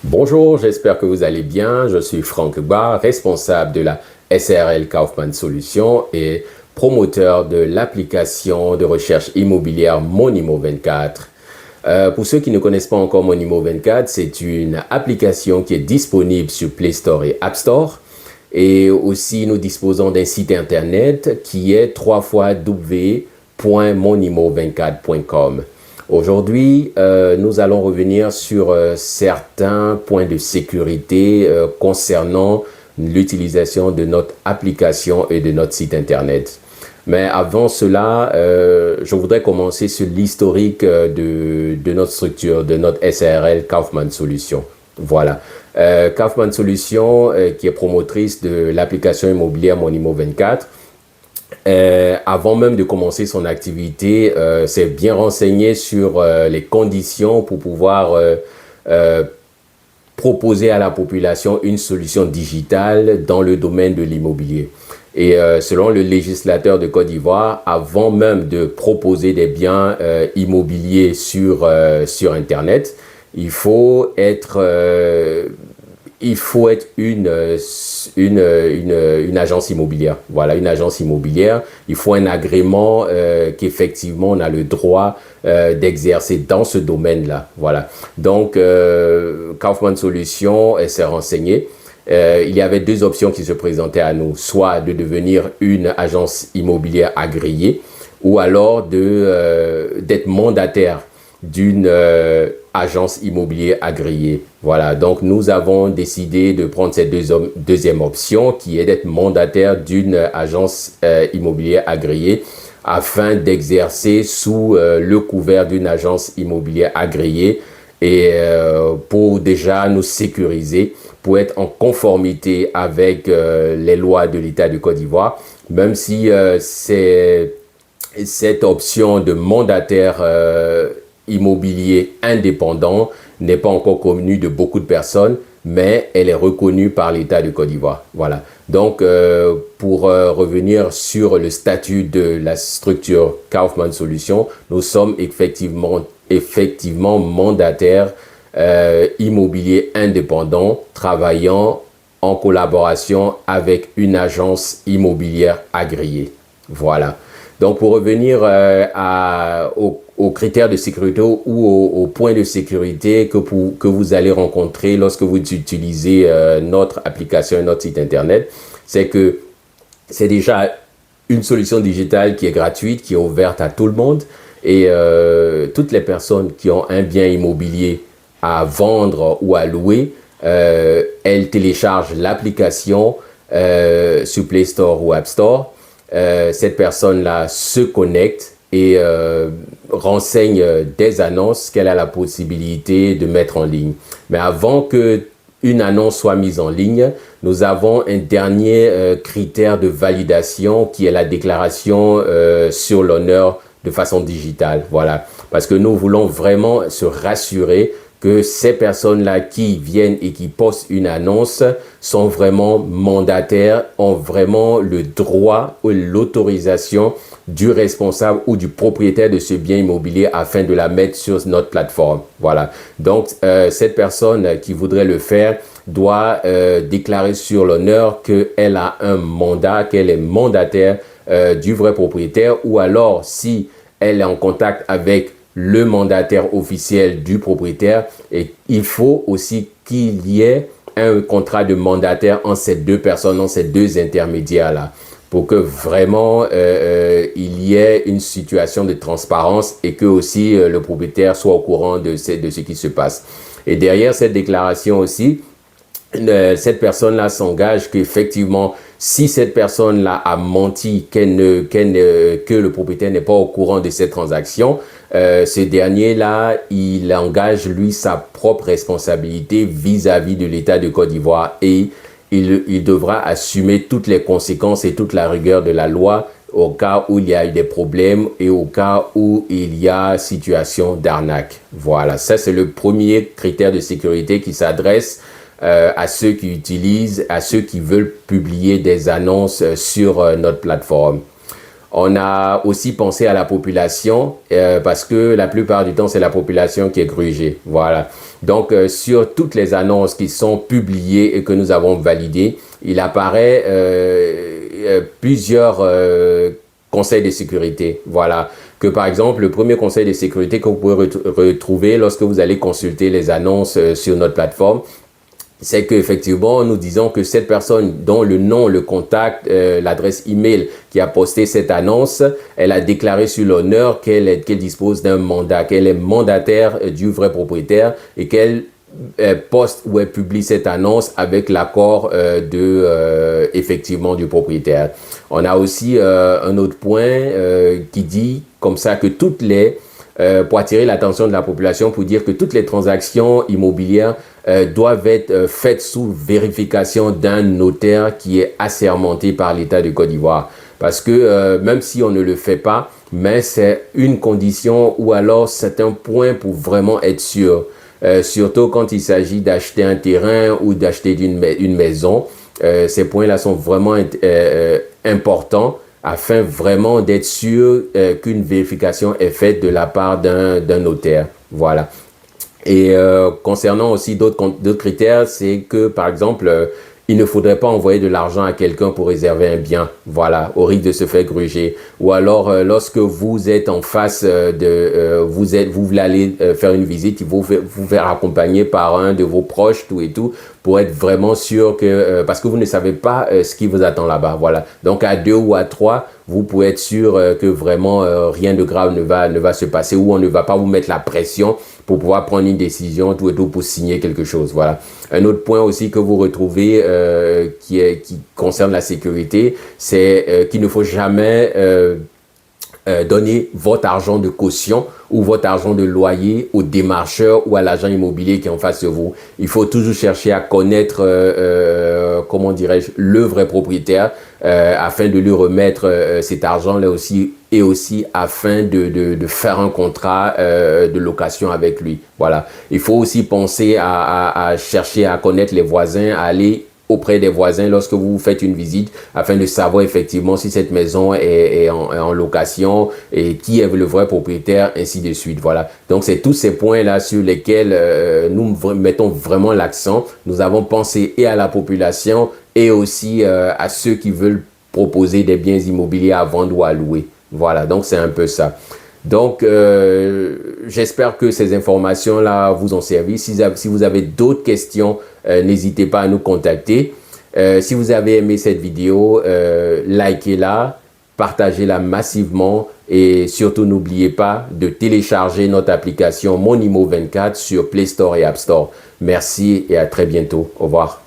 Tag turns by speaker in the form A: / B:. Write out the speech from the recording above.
A: Bonjour, j'espère que vous allez bien. Je suis Franck Barr, responsable de la SRL Kaufman Solutions et promoteur de l'application de recherche immobilière Monimo 24. Pour ceux qui ne connaissent pas encore Monimo 24, c'est une application qui est disponible sur Play Store et App Store. Et aussi, nous disposons d'un site internet qui est www.monimo24.com. Aujourd'hui, nous allons revenir sur certains points de sécurité concernant l'utilisation de notre application et de notre site internet. Mais avant cela, je voudrais commencer sur l'historique de notre structure, de notre SARL Kaufman Solutions. Voilà. Kaufman Solutions, qui est promotrice de l'application immobilière Monimo 24, avant même de commencer son activité, s'est bien renseigné sur les conditions pour pouvoir proposer à la population une solution digitale dans le domaine de l'immobilier. Et selon le législateur de Côte d'Ivoire, avant même de proposer des biens immobiliers sur Internet, il faut être une agence immobilière. Voilà, une agence immobilière. Il faut un agrément qu'effectivement on a le droit d'exercer dans ce domaine-là. Voilà. Donc, Kaufman Solutions s'est renseigné. Il y avait deux options qui se présentaient à nous, soit de devenir une agence immobilière agréée ou alors d'être mandataire d'une agence immobilière agréée. Voilà, donc nous avons décidé de prendre cette deuxième option qui est d'être mandataire d'une agence immobilière agréée afin d'exercer sous le couvert d'une agence immobilière agréée et pour déjà nous sécuriser, pour être en conformité avec les lois de l'État de Côte d'Ivoire, même si cette option de mandataire immobilier indépendant n'est pas encore connue de beaucoup de personnes, mais elle est reconnue par l'État de Côte d'Ivoire. Voilà. Donc, pour revenir sur le statut de la structure Kaufman Solutions, nous sommes effectivement mandataires immobiliers indépendants travaillant en collaboration avec une agence immobilière agréée. Voilà. Donc, pour revenir aux critères de sécurité ou aux points de sécurité que vous allez rencontrer lorsque vous utilisez notre application et notre site internet, c'est que c'est déjà une solution digitale qui est gratuite, qui est ouverte à tout le monde et toutes les personnes qui ont un bien immobilier à vendre ou à louer, elles téléchargent l'application sur Play Store ou App Store. Cette personne-là se connecte et renseigne des annonces qu'elle a la possibilité de mettre en ligne. Mais avant qu'une annonce soit mise en ligne, nous avons un dernier critère de validation qui est la déclaration sur l'honneur de façon digitale. Voilà. Parce que nous voulons vraiment se rassurer que ces personnes-là qui viennent et qui postent une annonce sont vraiment mandataires, ont vraiment le droit ou l'autorisation du responsable ou du propriétaire de ce bien immobilier afin de la mettre sur notre plateforme. Voilà. Donc, cette personne qui voudrait le faire doit déclarer sur l'honneur qu'elle a un mandat, qu'elle est mandataire du vrai propriétaire, ou alors si elle est en contact avec le mandataire officiel du propriétaire, et il faut aussi qu'il y ait un contrat de mandataire entre ces deux personnes, entre ces deux intermédiaires-là, pour que vraiment il y ait une situation de transparence et que aussi le propriétaire soit au courant de ce qui se passe. Et derrière cette déclaration aussi, cette personne-là s'engage qu'effectivement, si cette personne-là a menti, que le propriétaire n'est pas au courant de cette transaction, ce dernier-là, il engage, lui, sa propre responsabilité vis-à-vis de l'État de Côte d'Ivoire et il devra assumer toutes les conséquences et toute la rigueur de la loi au cas où il y a eu des problèmes et au cas où il y a situation d'arnaque. Voilà, ça c'est le premier critère de sécurité qui s'adresse à ceux qui utilisent, à ceux qui veulent publier des annonces sur notre plateforme. On a aussi pensé à la population parce que la plupart du temps, c'est la population qui est grugée. Voilà. Donc, sur toutes les annonces qui sont publiées et que nous avons validées, il apparaît plusieurs conseils de sécurité. Voilà. Que par exemple, le premier conseil de sécurité que vous pouvez retrouver lorsque vous allez consulter les annonces sur notre plateforme, c'est qu'effectivement, nous disons que cette personne dont le nom, le contact, l'adresse email qui a posté cette annonce, elle a déclaré sur l'honneur qu'elle dispose d'un mandat, qu'elle est mandataire du vrai propriétaire et qu'elle poste ou elle publie cette annonce avec l'accord effectivement du propriétaire. On a aussi un autre point qui dit comme ça que pour attirer l'attention de la population, pour dire que toutes les transactions immobilières doivent être faites sous vérification d'un notaire qui est assermenté par l'État de Côte d'Ivoire. Parce que même si on ne le fait pas, mais c'est une condition ou alors c'est un point pour vraiment être sûr. Surtout quand il s'agit d'acheter un terrain ou d'acheter une maison. Ces points-là sont vraiment importants afin vraiment d'être sûr qu'une vérification est faite de la part d'un notaire. Voilà. Et concernant aussi d'autres critères, c'est que, par exemple, il ne faudrait pas envoyer de l'argent à quelqu'un pour réserver un bien, voilà, au risque de se faire gruger. Ou alors, lorsque vous êtes en face vous voulez aller faire une visite, il faut vous faire accompagner par un de vos proches, tout et tout, pour être vraiment sûr que, parce que vous ne savez pas ce qui vous attend là-bas, voilà. Donc, à 2 ou à 3, vous pouvez être sûr que vraiment rien de grave ne va se passer ou on ne va pas vous mettre la pression pour pouvoir prendre une décision, tout et tout, pour signer quelque chose, voilà. Un autre point aussi que vous retrouvez qui concerne la sécurité, c'est qu'il ne faut jamais donner votre argent de caution ou votre argent de loyer au démarcheur ou à l'agent immobilier qui est en face de vous. Il faut toujours chercher à connaître, comment dirais-je, le vrai propriétaire afin de lui remettre cet argent-là aussi et aussi afin de faire un contrat de location avec lui. Voilà. Il faut aussi penser à chercher à connaître les voisins, à aller auprès des voisins lorsque vous faites une visite afin de savoir effectivement si cette maison est en location et qui est le vrai propriétaire, ainsi de suite. Voilà. Donc, c'est tous ces points-là sur lesquels nous mettons vraiment l'accent. Nous avons pensé et à la population et aussi à ceux qui veulent proposer des biens immobiliers à vendre ou à louer. Voilà, donc c'est un peu ça. Donc, j'espère que ces informations-là vous ont servi. Si vous avez d'autres questions, n'hésitez pas à nous contacter. Si vous avez aimé cette vidéo, likez-la, partagez-la massivement et surtout n'oubliez pas de télécharger notre application Monimo 24 sur Play Store et App Store. Merci et à très bientôt. Au revoir.